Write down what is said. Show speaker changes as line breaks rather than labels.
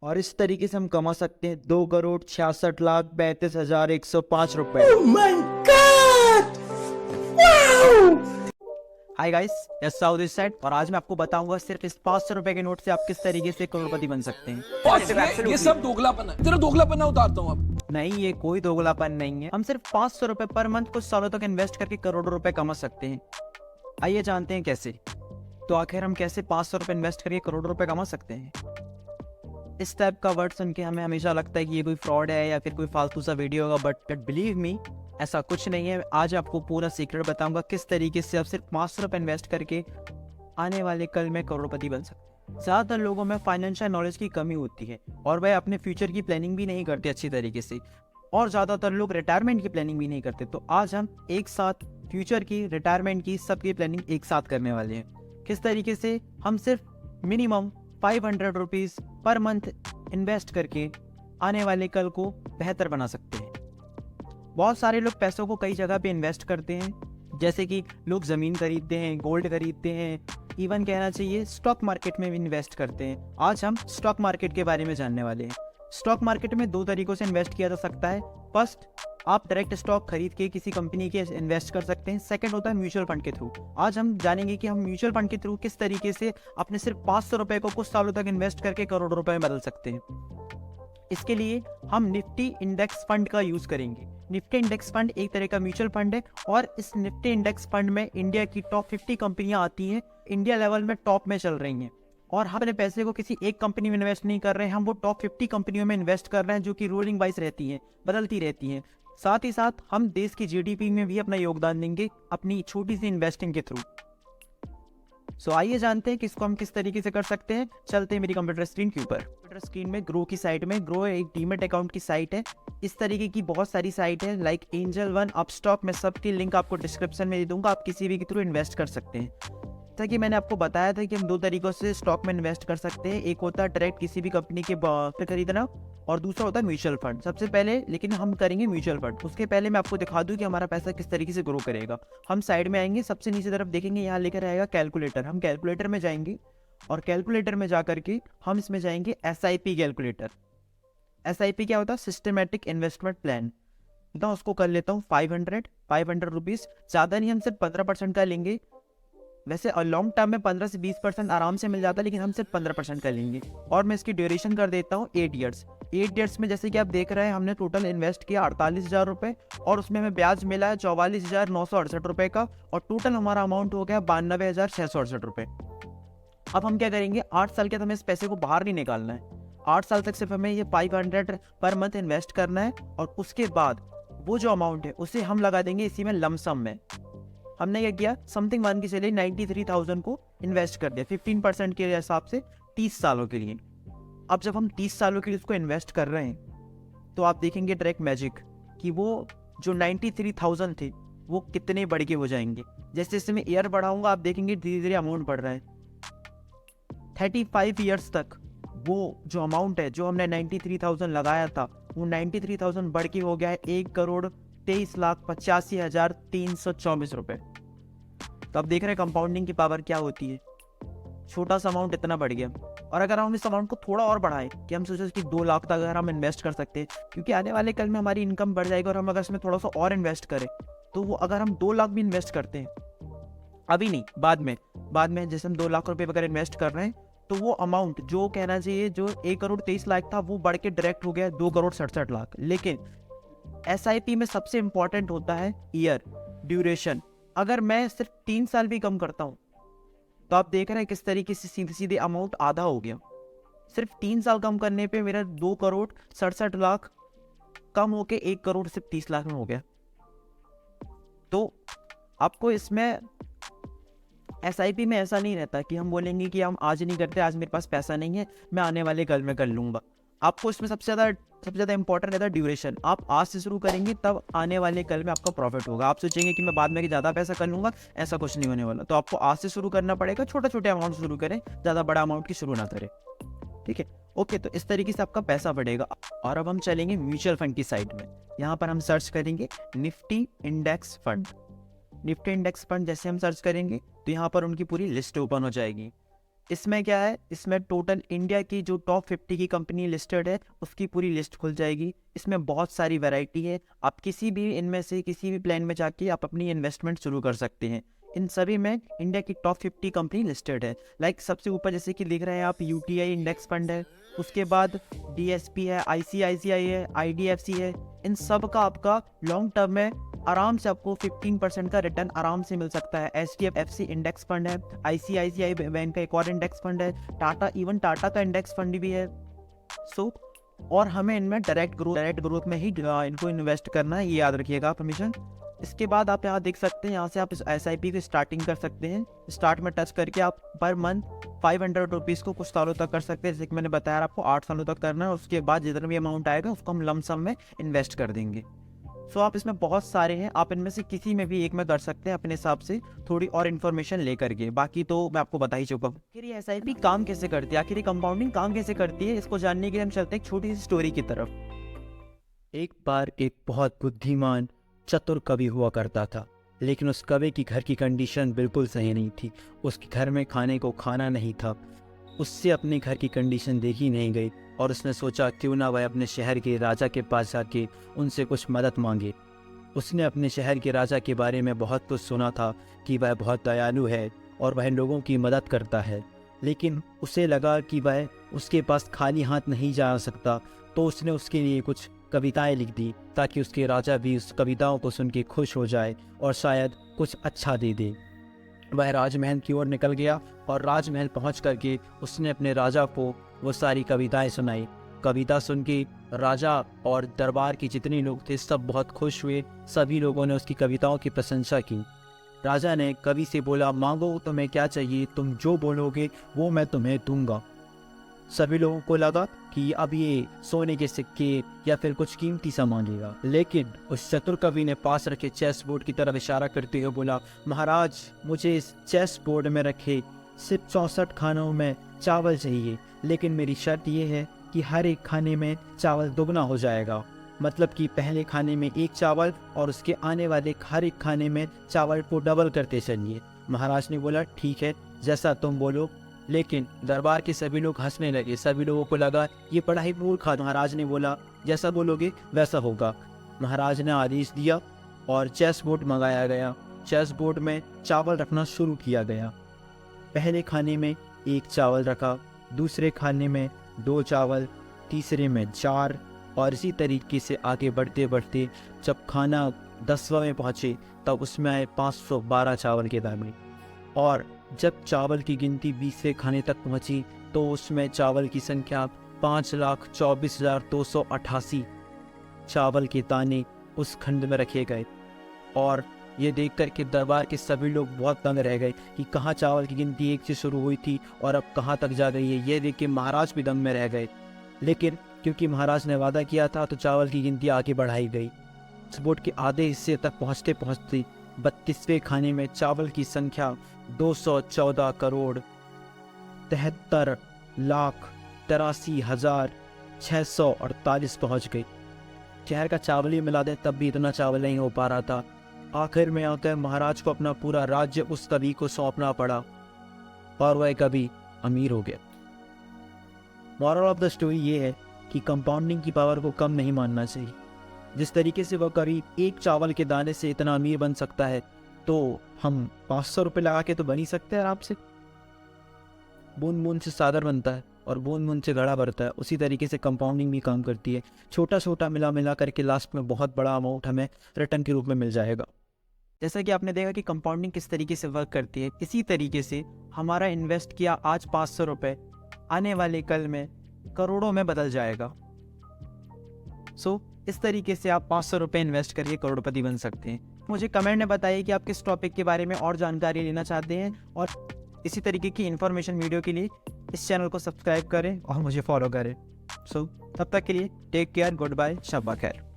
और इस तरीके से हम कमा सकते हैं 2,66,32,105 रुपए। Hi guys, yes south this side, और आज मैं आपको बताऊंगा सिर्फ इस 500 रुपए के नोट से आप किस तरीके से करोड़पति बन सकते हैं।
ये सब दोगलापन है। तेरा दोगलापन ना उतारता हूँ अब।
नहीं, ये कोई दोगलापन नहीं है। हम सिर्फ 500 रुपए पर मंथ कुछ सालों तक इन्वेस्ट करके करोड़ों रुपए कमा सकते हैं। आइए जानते हैं कैसे। तो आखिर हम कैसे 500 रुपए इन्वेस्ट करके करोड़ों रुपए कमा सकते हैं। इस टाइप का वर्ड सुन के हमें हमेशा लगता है कि ये कोई फ्रॉड है या फिर कोई फालतू सा वीडियो होगा, बट बिलीव मी, ऐसा कुछ नहीं है। आज आपको पूरा सीक्रेट बताऊंगा किस तरीके से आप सिर्फ 500 रुपए इन्वेस्ट करके आने वाले कल में करोड़पति बन सकते हैं। ज़्यादातर लोगों में फाइनेंशियल नॉलेज की कमी होती है और वह अपने फ्यूचर की प्लानिंग भी नहीं करते अच्छी तरीके से, और ज़्यादातर लोग रिटायरमेंट की प्लानिंग भी नहीं करते। तो आज हम एक साथ फ्यूचर की, रिटायरमेंट की, सबकी प्लानिंग एक साथ करने वाले हैं। किस तरीके से हम सिर्फ minimum 500 rupees per month invest करके आने वाले कल को बेहतर बना सकते हैं। बहुत सारे लोग पैसों को कई जगह पे इन्वेस्ट करते हैं, जैसे कि लोग ज़मीन खरीदते हैं, गोल्ड खरीदते हैं, इवन कहना चाहिए स्टॉक मार्केट में भी इन्वेस्ट करते हैं। आज हम स्टॉक मार्केट के बारे में जानने वाले हैं। स्टॉक मार्केट में दो तरीकों से इन्वेस्ट किया जा सकता है। फर्स्ट, आप डायरेक्ट स्टॉक खरीद के किसी कंपनी के इन्वेस्ट कर सकते हैं। सेकंड होता है म्यूचुअल फंड के थ्रू। आज हम जानेंगे कि हम म्यूचुअल फंड के थ्रू किस तरीके से अपने सिर्फ 500 रुपए को कुछ सालों तक इन्वेस्ट करके करोड़ों रुपए में बदल सकते हैं। इसके लिए हम निफ्टी इंडेक्स फंड का यूज करेंगे। निफ्टी इंडेक्स फंड एक तरह का म्यूचुअल फंड है, और इस निफ्टी इंडेक्स फंड में इंडिया की टॉप 50 कंपनियां आती हैं, इंडिया लेवल में टॉप में चल रही हैं। और हम अपने पैसे को किसी एक कंपनी में इन्वेस्ट नहीं कर रहे हैं, हम वो टॉप 50 कंपनियों में इन्वेस्ट कर रहे हैं, जो कि रूलिंग वाइज रहती हैं, बदलती रहती हैं। साथ ही साथ हम देश की जीडीपी में भी अपना योगदान देंगे अपनी छोटी सी इन्वेस्टिंग के थ्रू। सो आइए जानते हैं कि इसको हम किस तरीके से कर सकते हैं। चलते हैं मेरी कंप्यूटर स्क्रीन के ऊपर। कंप्यूटर स्क्रीन में ग्रो की साइट में, ग्रो एक डीमेट अकाउंट की साइट है। इस तरीके की बहुत सारी साइट है, लाइक एंजल वन, अपस्टॉक, मैं सबकी लिंक आपको डिस्क्रिप्शन में दे दूंगा। आप किसी भी के थ्रू इन्वेस्ट कर सकते हैं। जैसा कि मैंने आपको बताया था कि हम दो तरीकों से स्टॉक में इन्वेस्ट कर सकते हैं। एक होता है डायरेक्ट किसी भी कंपनी के से खरीदना, और दूसरा होता है म्यूचुअल फंड। सबसे पहले लेकिन हम करेंगे म्यूचुअल फंड। उसके पहले मैं आपको दिखा दूं कि हमारा पैसा किस तरीके से ग्रो करेगा। हम साइड में आएंगे, सबसे नीचे तरफ देखेंगे, यहाँ लेकर आएगा कैलकुलेटर। हम कैलकुलेटर में जाएंगे, और कैलकुलेटर में जा करके हम इसमें जाएंगे SIP कैलकुलेटर। SIP क्या होता है? Systematic investment plan. तो उसको कर लेता हूँ 500 रुपीज़। ज़्यादा नहीं, हम सिर्फ 15% का लेंगे। वैसे लॉन्ग टर्म में 15 से 20% आराम से मिल जाता है, लेकिन हम सिर्फ 15% का लेंगे। और मैं इसकी ड्यूरेशन कर देता हूँ 8 ईयर्स। 8 ईयर्स में जैसे कि आप देख रहे हैं, हमने टोटल इन्वेस्ट किया 48,000 रुपये, और उसमें हमें ब्याज मिला है 44,968 रुपये का, और टोटल हमारा अमाउंट हो गया 92,668 रुपये। अब हम क्या करेंगे, 8 साल के तो हमें इस पैसे को बाहर नहीं निकालना है। 8 साल तक सिर्फ हमें ये 500 पर मंथ इन्वेस्ट करना है, और उसके बाद वो जो अमाउंट है उसे हम लगा देंगे इसी में लमसम में। हमने क्या किया, समथिंग मान के चलिए 93,000 को इन्वेस्ट कर दिया 15% के हिसाब से 30 सालों के लिए। अब जब हम 30 सालों के लिए उसको इन्वेस्ट कर रहे हैं, तो आप देखेंगे डायरेक्ट मैजिक कि वो जो 93,000 थे वो कितने बढ़ के हो जाएंगे। जैसे जैसे मैं ईयर बढ़ाऊंगा, आप देखेंगे धीरे धीरे अमाउंट बढ़ रहा है। 35 ईयर्स तक वो जो अमाउंट है, जो हमने 93,000 लगाया था, वो 93,000 बढ़ के हो गया है 1,23,85,324 रुपये। तो आप देख रहे हैं कंपाउंडिंग की पावर क्या होती है। छोटा सा अमाउंट इतना बढ़ गया, और अगर हम इस अमाउंट को थोड़ा और बढ़ाएं कि हम सोचे कि 2 लाख तक अगर हम इन्वेस्ट कर सकते हैं, क्योंकि आने वाले कल में हमारी इनकम बढ़ जाएगी, और हम अगर इसमें थोड़ा सा और इन्वेस्ट करें, तो वो अगर हम 2 लाख भी इन्वेस्ट करते हैं, अभी नहीं, बाद में जैसे हम 2 लाख रुपए अगर इन्वेस्ट कर रहे हैं, तो वो अमाउंट जो कहना चाहिए जो 1,23,00,000 था, वो बढ़ के डायरेक्ट हो गया 2,67,00,000। लेकिन SIP में सबसे इंपॉर्टेंट होता है ईयर, ड्यूरेशन। अगर मैं सिर्फ 3 साल भी कम करता हूँ, तो आप देख रहे हैं किस तरीके से सीधे सीधे अमाउंट आधा हो गया। सिर्फ 3 साल कम करने पे मेरा 2,67,00,000 कम होके 1,30,30,00,000 सिर्फ 30 लाख में हो गया। तो आपको इसमें SIP में ऐसा नहीं रहता कि हम बोलेंगे कि हम आज नहीं करते, आज मेरे पास पैसा नहीं है, मैं आने वाले कल में कर लूँगा। आपको इसमें सबसे ज़्यादा इंपॉर्टेंट रहता है ड्यूरेशन। आप आज से शुरू करेंगे, तब आने वाले कल में आपका प्रॉफिट होगा। आप सोचेंगे कि मैं बाद में ज़्यादा पैसा कर लूँगा, ऐसा कुछ नहीं होने वाला। तो आपको आज से शुरू करना पड़ेगा, छोटे छोटे अमाउंट शुरू करें, ज़्यादा बड़ा अमाउंट की शुरू ना करें। ठीक है, ओके। तो इस तरीके से आपका पैसा बढ़ेगा। और अब हम चलेंगे म्यूचुअल फंड की साइड में। यहाँ पर हम सर्च करेंगे Nifty index fund. Nifty index fund जैसे हम सर्च करेंगे, तो यहाँ पर उनकी पूरी लिस्ट ओपन हो जाएगी। इसमें क्या है, इसमें टोटल इंडिया की जो टॉप 50 की कंपनी लिस्टेड है उसकी पूरी लिस्ट खुल जाएगी। इसमें बहुत सारी वैरायटी है, आप किसी भी इनमें से किसी भी प्लान में जाके आप अपनी इन्वेस्टमेंट शुरू कर सकते हैं। इन सभी में इंडिया की टॉप 50 कंपनी लिस्टेड है। लाइक सबसे ऊपर जैसे कि लिख रहे हैं आप, यूटीआई इंडेक्स फंड है, उसके बाद डीएसपी है, आईसीआईसीआई है, आईडीएफसी है। इन सब का आपका लॉन्ग टर्म में आराम से आपको 15% का रिटर्न आराम से मिल सकता है। एचडीएफसी इंडेक्स फंड है, आईसीआईसीआई बैंक का एक और इंडेक्स फंड है, टाटा का इंडेक्स फंड भी है। सो और हमें इनमें डायरेक्ट ग्रोथ में ही इनको इन्वेस्ट करना है, ये याद रखिएगा आप हमेशा। इसके बाद आप यहाँ देख सकते हैं, यहाँ से आप इस SIP की स्टार्टिंग कर सकते हैं। स्टार्ट में टच करके आप पर मंथ 500 रुपीज़ को कुछ सालों तक कर सकते हैं। जैसे कि मैंने बताया आपको 8 सालों तक करना है, उसके बाद जितना भी अमाउंट आएगा उसको हम लमसम में इन्वेस्ट कर देंगे। सो आप इसमें बहुत सारे हैं, आप इनमें से किसी में भी एक में कर सकते हैं अपने हिसाब से, थोड़ी और इन्फॉर्मेशन लेकर के। बाकी तो मैं आपको बता ही चुका हूँ। आखिर ये SIP काम कैसे करती है, आखिर ये कंपाउंडिंग काम कैसे करती है, इसको जानने के लिए हम चलते हैं एक छोटी सी स्टोरी की तरफ।
एक बार एक बहुत बुद्धिमान चतुर कवि हुआ करता था, लेकिन उस कवि की घर की कंडीशन बिल्कुल सही नहीं थी। उसके घर में खाने को खाना नहीं था। उससे अपने घर की कंडीशन देखी नहीं गई और उसने सोचा क्यों ना वह अपने शहर के राजा के पास जाके उनसे कुछ मदद मांगे। उसने अपने शहर के राजा के बारे में बहुत कुछ सुना था कि वह बहुत दयालु है और वह लोगों की मदद करता है, लेकिन उसे लगा कि वह उसके पास खाली हाथ नहीं जा सकता। तो उसने उसके लिए कुछ कविताएं लिख दी ताकि उसके राजा भी उस कविताओं को सुन के खुश हो जाए और शायद कुछ अच्छा दे दे। वह राजमहल की ओर निकल गया और राजमहल पहुंच करके उसने अपने राजा को वो सारी कविताएं सुनाई। कविता सुन के राजा और दरबार के जितने लोग थे सब बहुत खुश हुए। सभी लोगों ने उसकी कविताओं की प्रशंसा की। राजा ने कवि से बोला, मांगो तुम्हें क्या चाहिए, तुम जो बोलोगे वो मैं तुम्हें दूंगा। सभी लोगों को लगा कि अब ये सोने के सिक्के या फिर कुछ कीमती सामान मांगेगा, लेकिन उस चतुर कवि ने पास रखे चेस बोर्ड की तरफ इशारा करते हुए बोला, महाराज मुझे इस चेस बोर्ड में रखे सिर्फ 64 खानों में चावल चाहिए, लेकिन मेरी शर्त ये है कि हर एक खाने में चावल दोगुना हो जाएगा। मतलब कि पहले खाने में एक चावल और उसके आने वाले हर एक खाने में चावल को डबल करते चलिए। महाराज ने बोला ठीक है, जैसा तुम बोलो। लेकिन दरबार के सभी लोग हंसने लगे। सभी लोगों को लगा ये बड़ा ही मूर्ख है। महाराज ने बोला जैसा बोलोगे वैसा होगा। महाराज ने आदेश दिया और चेस बोर्ड मंगाया गया। चेस बोर्ड में चावल रखना शुरू किया गया। पहले खाने में एक चावल रखा, दूसरे खाने में 2 चावल, तीसरे में 4, और इसी तरीके से आगे बढ़ते बढ़ते जब खाना 10वां में पहुँचे तब उसमें आए 512 चावल के दाने। और जब चावल की गिनती 20वें खाने तक पहुंची तो उसमें चावल की संख्या 5,24,288 चावल के दाने उस खंड में रखे गए। और ये देख कर के दरबार के सभी लोग बहुत दंग रह गए कि कहाँ चावल की गिनती 1 से शुरू हुई थी और अब कहाँ तक जा गई है। ये देख के महाराज भी दंग में रह गए, लेकिन क्योंकि महाराज ने वादा किया था तो चावल की गिनती आगे बढ़ाई गई। इस बोर्ड के आधे हिस्से तक पहुँचते पहुँचते 32वें खाने में चावल की संख्या 214,73,83,648 पहुंच गई। शहर का चावल ही मिला दे तब भी इतना चावल नहीं हो पा रहा था। आखिर में आकर महाराज को अपना पूरा राज्य उस कवि को सौंपना पड़ा और वह कवि अमीर हो गया। मॉरल ऑफ द स्टोरी ये है कि कंपाउंडिंग की पावर को कम नहीं मानना चाहिए। जिस तरीके से वह कवि एक चावल के दाने से इतना अमीर बन सकता है, तो हम 500 रुपये लगा के तो बन ही सकते हैं आराम से। बूंद बूंद से सागर बनता है और बूंद बूंद से घड़ा भरता है। उसी तरीके से कंपाउंडिंग भी काम करती है। छोटा छोटा मिला करके लास्ट में बहुत बड़ा अमाउंट हमें रिटर्न के रूप में मिल जाएगा।
जैसा कि आपने देखा कि कंपाउंडिंग किस तरीके से वर्क करती है, इसी तरीके से हमारा इन्वेस्ट किया आज 500 रुपये आने वाले कल में करोड़ों में बदल जाएगा। सो इस तरीके से आप 500 रुपये इन्वेस्ट करके करोड़पति बन सकते हैं। मुझे कमेंट में बताइए कि आप किस टॉपिक के बारे में और जानकारी लेना चाहते हैं, और इसी तरीके की इन्फॉर्मेशन वीडियो के लिए इस चैनल को सब्सक्राइब करें और मुझे फॉलो करें। सो तब तक के लिए टेक केयर, गुड बाय, शब्बा खैर।